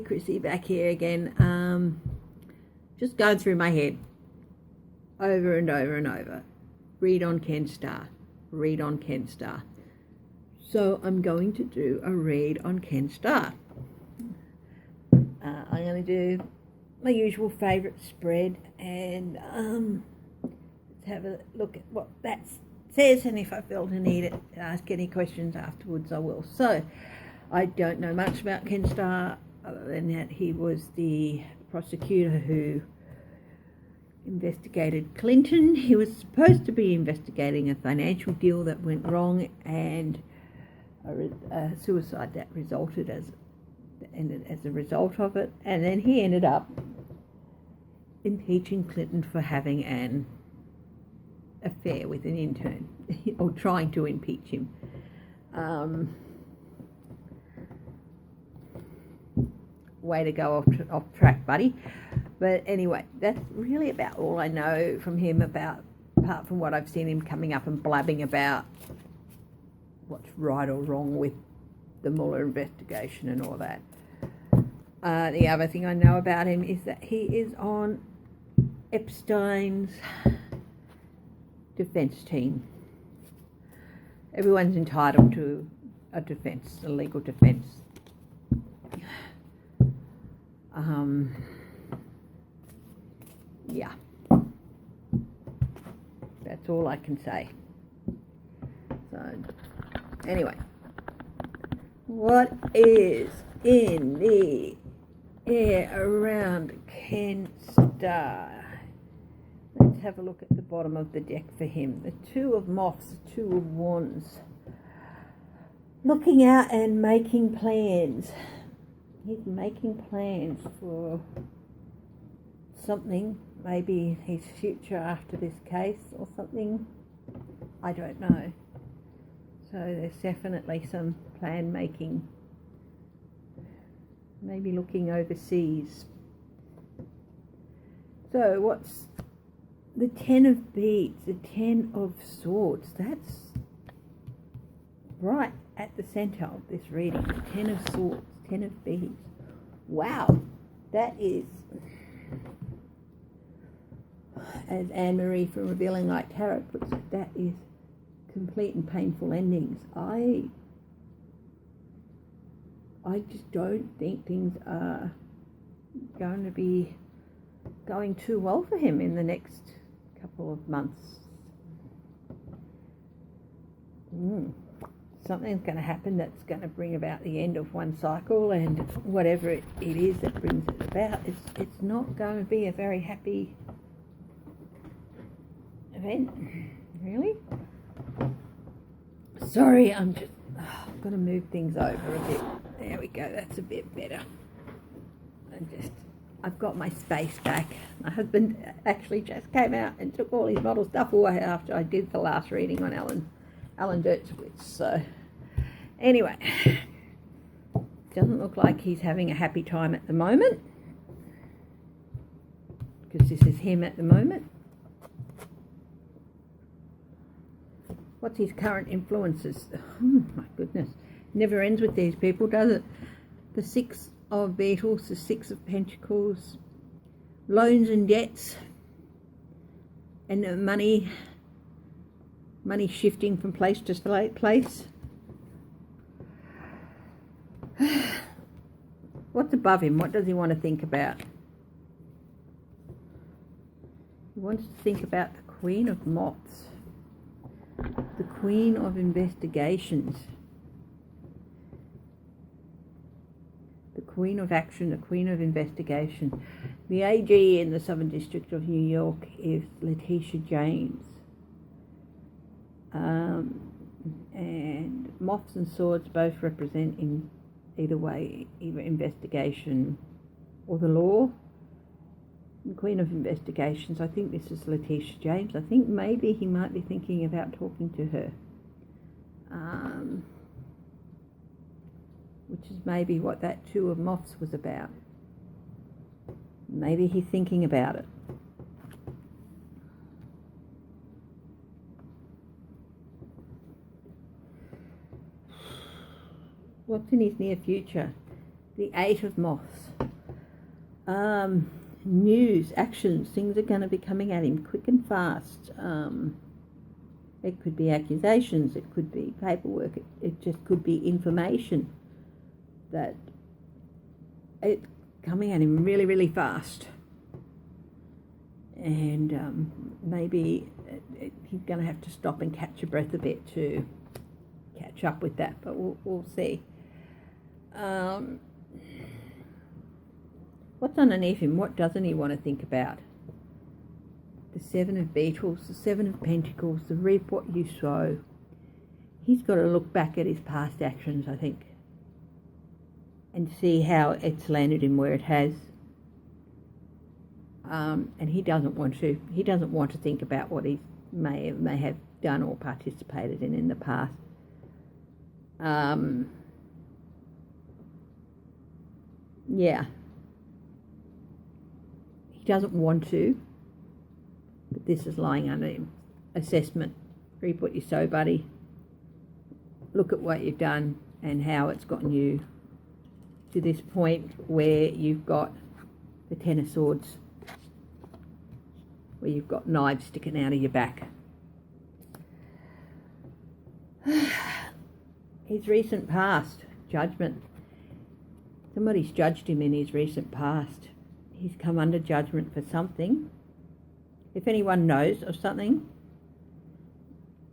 Chrissy back here again. Just going through my head over and over and over. Read on Ken Starr. Read on Ken Starr. So I'm going to do a read on Ken Starr. I'm going to do my usual favourite spread and let's have a look at what that says, and if I feel to need it, ask any questions afterwards, I will. So I don't know much about Ken Starr other than that he was the prosecutor who investigated Clinton. He was supposed to be investigating a financial deal that went wrong and a suicide that resulted as a result of it, and then he ended up impeaching Clinton for having an affair with an intern or trying to impeach him. Way to go off track, buddy. But anyway, that's really about all I know from him, apart from what I've seen him coming up and blabbing about what's right or wrong with the Mueller investigation and all that. The other thing I know about him is that he is on Epstein's defense team. Everyone's entitled to a defense, a legal defense. Yeah. That's all I can say. So, anyway. What is in the air around Ken Starr? Let's have a look at the bottom of the deck for him. The Two of Moths, the Two of Wands. Looking out and making plans. He's making plans for something, maybe his future after this case or something. I don't know. So there's definitely some plan making. Maybe looking overseas. So what's the Ten of Beads, the Ten of Swords? That's right at the centre of this reading. The Ten of Swords, Ten of Beads. Wow, that is, as Anne-Marie from Revealing Light Tarot puts it, that is complete and painful endings. I just don't think things are going to be going too well for him in the next couple of months. Something's going to happen that's going to bring about the end of one cycle, and whatever it is that brings it about, it's not going to be a very happy event, really. Sorry, I'm just going to move things over a bit. There we go, that's a bit better. I've got my space back. My husband actually just came out and took all his model stuff away after I did the last reading on Alan Dershowitz. So anyway, doesn't look like he's having a happy time at the moment, because this is him at the moment. What's his current influences? Oh my goodness, never ends with these people, does it? The Six of Beetles, the Six of Pentacles, loans and debts, and money shifting from place to place. What's above him? What does he want to think about? He wants to think about the Queen of Moths, the Queen of Investigations, the Queen of Action, the Queen of Investigation. The AG in the Southern District of New York is Letitia James. And Moths and Swords both represent, in either way, either investigation or the law. The Queen of Investigations, I think this is Letitia James. I think maybe he might be thinking about talking to her. Which is maybe what that Two of Moths was about. Maybe he's thinking about it. What's in his near future? The Eight of Moths. News, actions, things are going to be coming at him quick and fast. It could be accusations, it could be paperwork, it just could be information that it's coming at him really, really fast. And maybe he's going to have to stop and catch a breath a bit to catch up with that, but we'll see. What's underneath him? What doesn't he want to think about? The Seven of Beetles, the Seven of Pentacles, the reap what you sow. He's got to look back at his past actions, I think, and see how it's landed him where it has. And he doesn't want to. He doesn't want to think about what he may have done or participated in the past. Yeah. He doesn't want to, but this is lying under him. Assessment. Reap what you sow, buddy. Look at what you've done and how it's gotten you to this point where you've got the Ten of Swords, where you've got knives sticking out of your back. His recent past, judgment. Somebody's judged him in his recent past. He's come under judgment for something. If anyone knows of something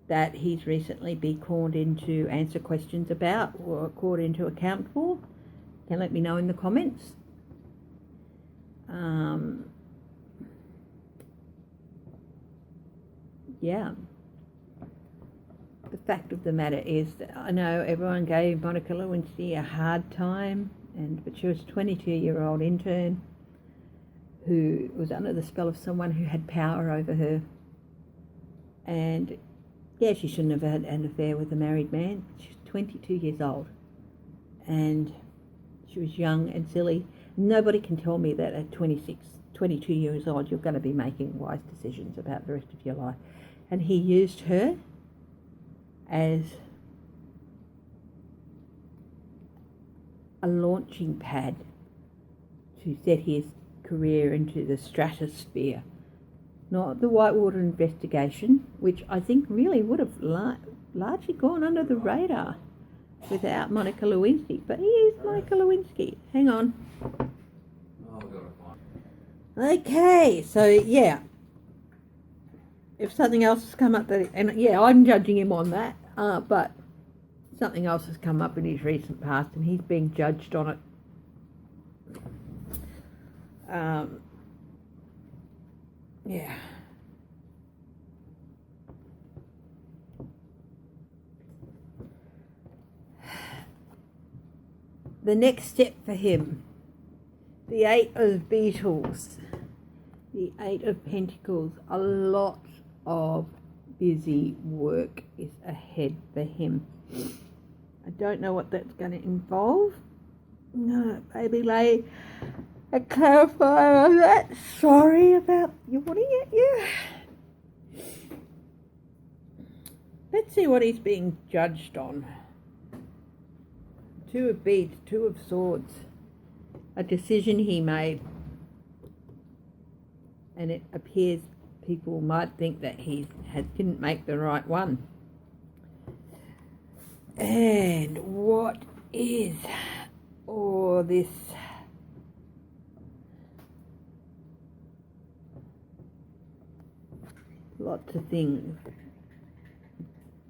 that he's recently been called in to answer questions about or called into account for, can let me know in the comments. Yeah. The fact of the matter is that I know everyone gave Monica Lewinsky a hard time, but she was a 22-year-old intern who was under the spell of someone who had power over her. And yeah, she shouldn't have had an affair with a married man. She's 22 years old. And she was young and silly. Nobody can tell me that at 26, 22 years old, you're going to be making wise decisions about the rest of your life. And he used her as a launching pad to set his career into the stratosphere. Not the Whitewater investigation, which I think really would have largely gone under the radar without Monica Lewinsky. But he is Monica Lewinsky. Hang on. Okay, so yeah. If something else has come up, and yeah, I'm judging him on that, but something else has come up in his recent past and he's being judged on it. Yeah. The next step for him, the Eight of Beetles, the Eight of Pentacles, a lot of busy work is ahead for him. I don't know what that's going to involve. No, maybe lay a clarifier on that. Sorry about yawning at you. Let's see what he's being judged on. Two of Beads, Two of Swords. A decision he made. And it appears people might think that he didn't make the right one. And what is all this? Lots of things.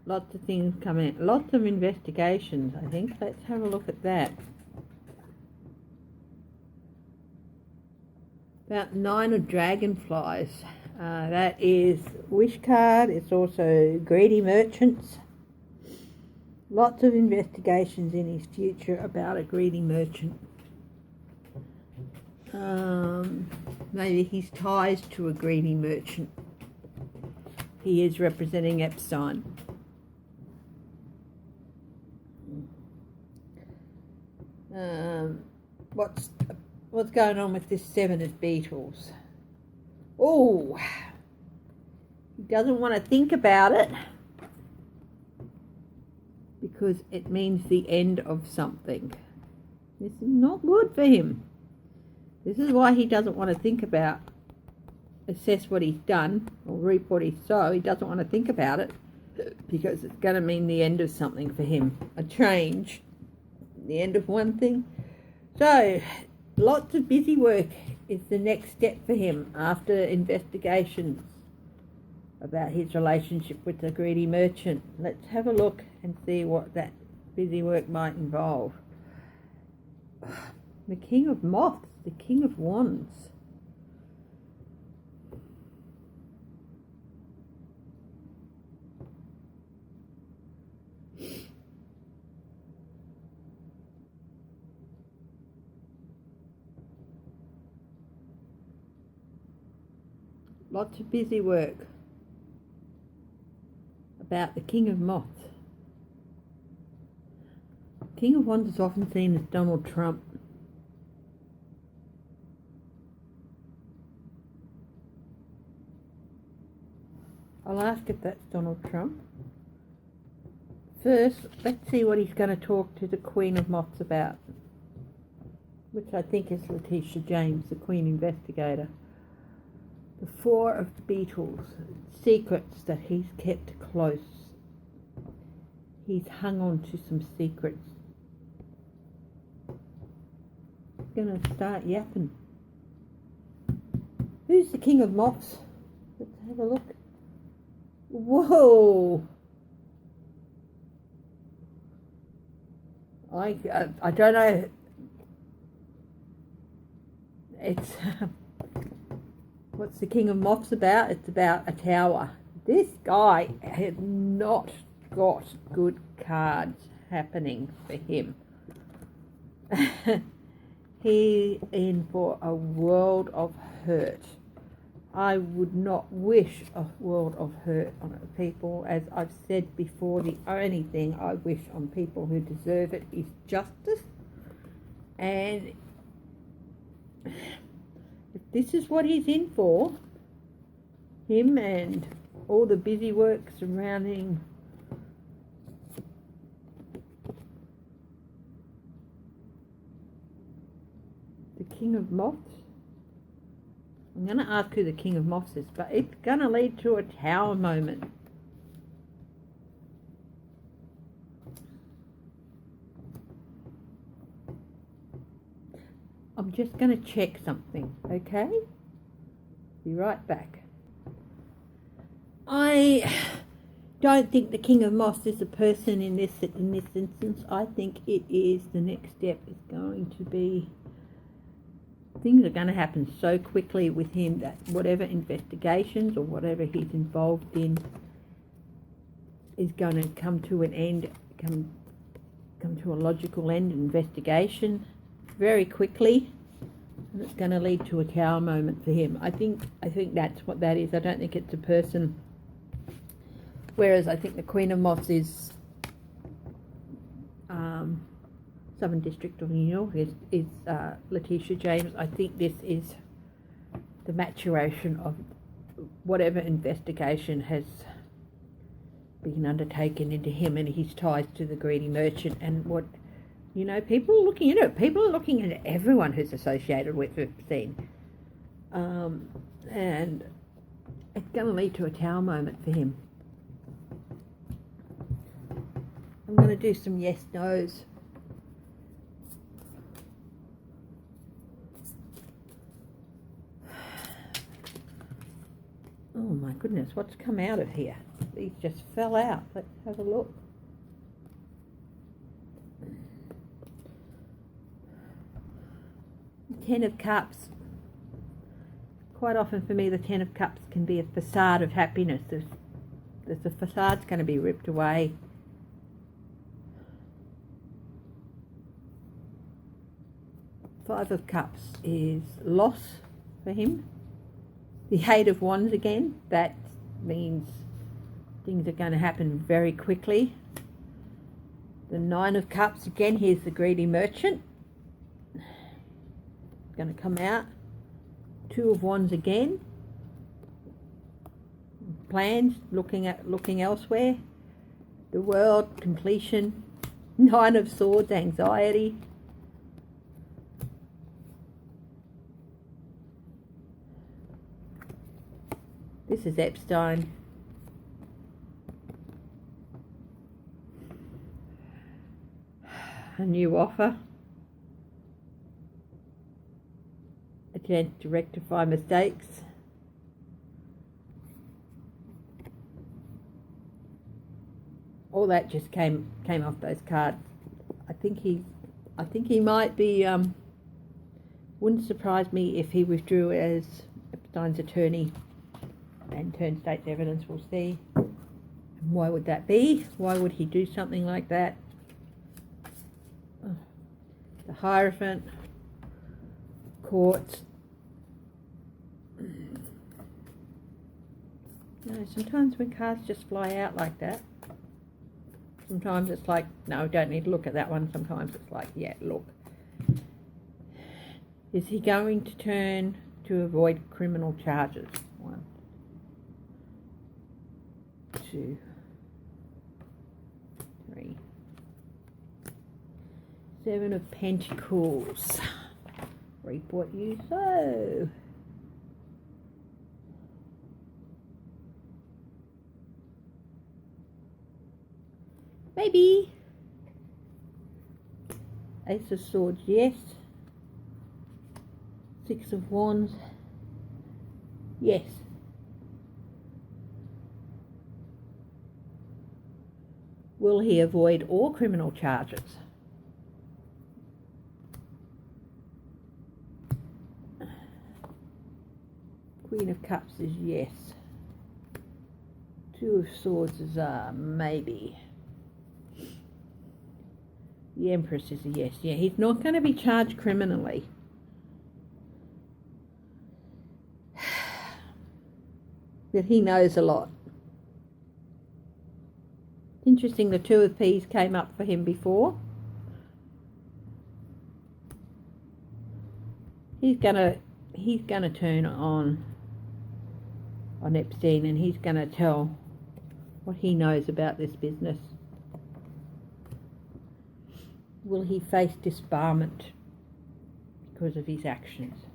Lots of things coming. Lots of investigations, I think. Let's have a look at that. About 9 of Dragonflies. That is Wish card. It's also Greedy Merchants. Lots of investigations in his future about a greedy merchant. Maybe his ties to a greedy merchant. He is representing Epstein. What's going on with this Seven of Beetles? Oh, he doesn't want to think about it because it means the end of something. This is not good for him. This is why he doesn't want to think about, assess what he's done or reap what he's sown. He doesn't want to think about it because it's going to mean the end of something for him, a change, the end of one thing. So lots of busy work is the next step for him after investigations about his relationship with the greedy merchant. Let's have a look and see what that busy work might involve. The King of Moths, the King of Wands. Lots of busy work about the King of Moths. King of Wands is often seen as Donald Trump. I'll ask if that's Donald Trump. First, let's see what he's going to talk to the Queen of Moths about, which I think is Letitia James, the Queen Investigator. The Four of Beetles, secrets that he's kept close. He's hung on to some secrets. He's going to start yapping. Who's the King of Moths? Let's have a look. Whoa! I don't know. It's what's the King of Moths about? It's about a tower. This guy has not got good cards happening for him. He's in for a world of hurt. I would not wish a world of hurt on people. As I've said before, the only thing I wish on people who deserve it is justice. And if this is what he's in for, him and all the busy work surrounding the King of Moths, I'm going to ask who the King of Moths is, but it's going to lead to a tower moment. I'm just going to check something, okay? Be right back. I don't think the King of Moths is a person in this instance. I think it is the next step is going to be, things are going to happen so quickly with him that whatever investigations or whatever he's involved in is going to come to an end, come to a logical end, investigation very quickly, and it's going to lead to a tower moment for him. I think that's what that is. I don't think it's a person. Whereas I think the Queen of Moths is Southern District of New York is Letitia James. I think this is the maturation of whatever investigation has been undertaken into him and his ties to the greedy merchant, and what, you know, people are looking at it. People are looking at everyone who's associated with Epstein, and it's going to lead to a tower moment for him. I'm going to do some yes nos. Oh my goodness, what's come out of here? These just fell out. Let's have a look. Ten of Cups. Quite often for me, the Ten of Cups can be a facade of happiness. The facade's going to be ripped away. Five of Cups is loss for him. The Eight of Wands again, that means things are going to happen very quickly. The Nine of Cups again, here's the greedy merchant. Going to come out. Two of Wands again. Plans, looking elsewhere. The World, completion. Nine of Swords, anxiety. This is Epstein. A new offer. A chance to rectify mistakes. All that just came off those cards. I think he might be. Wouldn't surprise me if he withdrew as Epstein's attorney and turned state's evidence. We'll see. And why would that be? Why would he do something like that? The Hierophant, courts. Sometimes when cards just fly out like that, sometimes it's like, no, don't need to look at that one. Sometimes it's like, yeah, look. Is he going to turn to avoid criminal charges? 1, 2, 3. 7 of Pentacles. Reap what you sow. Maybe. Ace of Swords, yes. 6 of Wands, yes. Will he avoid all criminal charges? Queen of Cups is yes. 2 of Swords is maybe. The Empress is a yes. Yeah, he's not going to be charged criminally. But he knows a lot. Interesting, the 2 of Peas came up for him before. He's gonna turn on Epstein, and he's gonna tell what he knows about this business. Will he face disbarment because of his actions?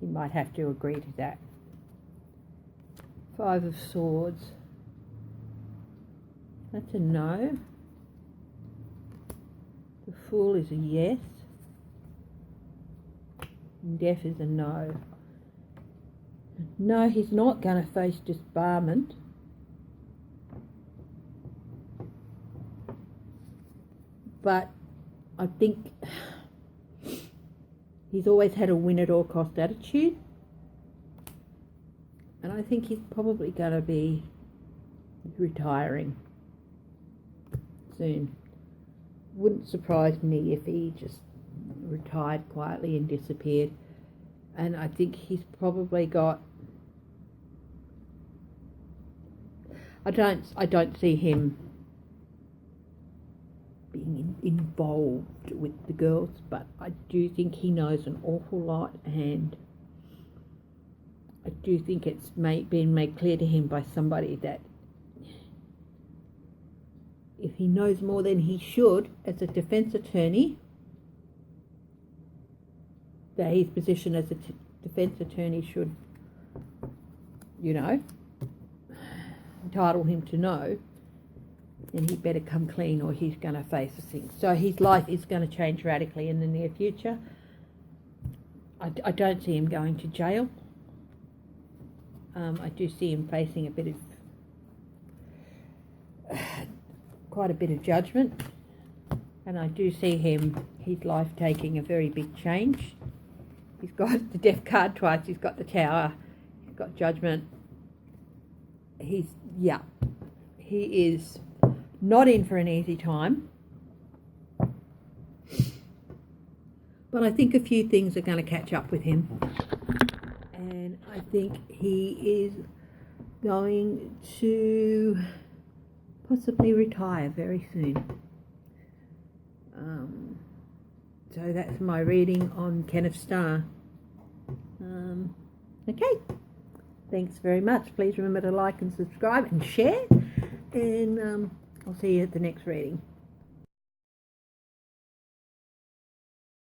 He might have to agree to that. 5 of Swords. That's a no. The Fool is a yes. And Death is a no. No, he's not going to face disbarment. But I think he's always had a win at all cost attitude. And I think he's probably going to be retiring soon. Wouldn't surprise me if he just retired quietly and disappeared. And I think he's probably got... I don't see him being involved with the girls, but I do think he knows an awful lot, and I do think it's been made clear to him by somebody that if he knows more than he should as a defence attorney, that his position as a defence attorney should, entitle him to know, then he better come clean or he's going to face a thing. So his life is going to change radically in the near future. I don't see him going to jail. I do see him facing quite a bit of judgment, and I do see his life taking a very big change. He's got the Death card twice, he's got the Tower, he's got Judgment. He is not in for an easy time. But I think a few things are going to catch up with him. And I think he is going to possibly retire very soon. So that's my reading on Kenneth Starr. Okay. Thanks very much. Please remember to like and subscribe and share. And I'll see you at the next reading.